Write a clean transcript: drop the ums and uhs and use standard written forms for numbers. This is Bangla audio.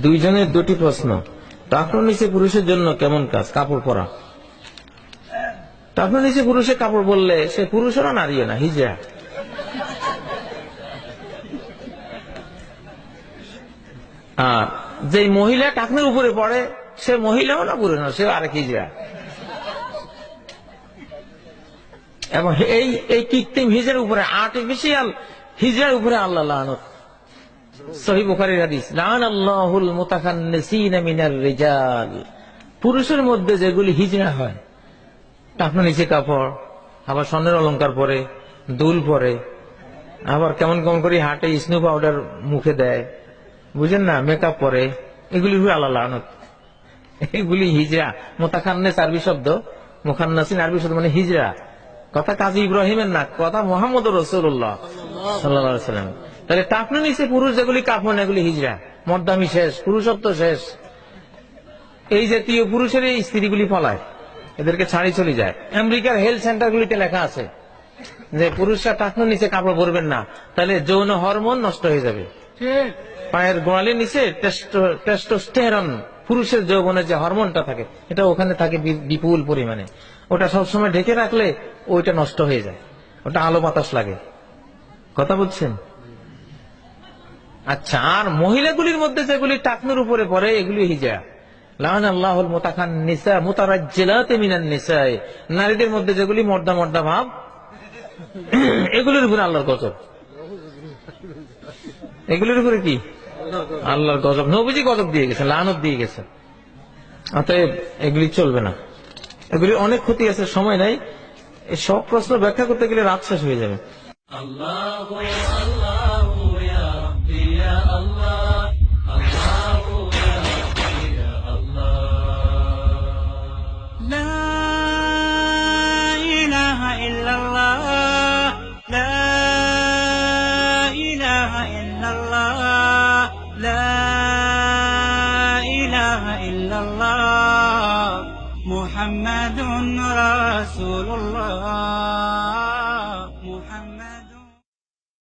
দুইজনের দুটি প্রশ্ন। টাকনুর নিচে পুরুষের জন্য কেমন কাজ? কাপড় পরা। টাকনুর নিচে পুরুষের কাপড় বললে সে পুরুষও না, নারীও না, হিজড়া। আর যে মহিলা টাকনুর উপরে পড়ে সে মহিলাও না, পুরুষ না, সে আরেক হিজড়া। এবং এই কৃত্রিম হিজড়ার উপরে, আর্টিফিশিয়াল হিজড়ার উপরে আল্লাহ লানত। সহিহ বুখারীর হাদিস, লানাল্লাহুল মুতাখান্নিসিনা মিনার রিজাল। পুরুষের মধ্যে যেগুলি হিজড়া হয়, টাকনুর নিচে কাপড়, আবার স্বর্ণের অলংকার পরে, দুল পরে, আবার কেমন কেমন করে হাটে স্নো পাউডার মুখে দেয়, বুঝেন না, মেকআপ পরে, এগুলি উপরে আল্লাহ লানত। এগুলি হিজড়া। মুতাখান্নিস আরবি শব্দ, মুখান্নাসিন আরবি শব্দ মানে হিজড়া। কথা কাজী ইব্রাহিমের না, কথা মুহাম্মদুর রাসূলুল্লাহ সাল্লাল্লাহু আলাইহি ওয়াসাল্লাম। তাহলে টাকনুর নিচে পুরুষ যেগুলি কাপড়, এগুলি হিজড়া, মর্দামি শেষ, পুরুষত্ব শেষ। এই জাতীয় পুরুষের এই স্ত্রীগুলি পলায়, এদেরকে ছাড়ি চলে যায়। আমেরিকার হেলথ সেন্টার গুলিতে লেখা আছে যে পুরুষরা টাকনুর নিচে কাপড় পরবেন না, তাহলে যৌন হরমোন নষ্ট হয়ে যাবে। পায়ের গোড়ালির নিচে টেস্টোস্টেরন, পুরুষের যৌবনের যে হরমোনটা থাকে, এটা ওখানে থাকে বিপুল পরিমাণে। ওটা সবসময় ঢেকে রাখলে ওইটা নষ্ট হয়ে যায়, ওটা আলো বাতাস লাগে। কথা বলছেন? আচ্ছা, আর মহিলাগুলির মধ্যে যেগুলি টাকনুর উপরে পড়ে, এগুলি হিজড়া। লানাল্লাহুল মুতাখান্নিসা মুতারাজ্জিলাতি মিনান নিসা। নারীদের মধ্যে যেগুলি মর্দা মর্দা ভাব, এগুলির উপরে আল্লাহর গজব। এগুলির উপরে কি? আল্লাহর গজব। নবীজি গজব দিয়ে গেছেন, লানত দিয়ে গেছেন। অতএব এগুলি চলবে না, এগুলি অনেক ক্ষতি আছে, সময় নাই। এই সব প্রশ্ন ব্যাখ্যা করতে গেলে রাত শেষ হয়ে যাবে। মুহাম্মাদুর রাসূলুল্লাহ।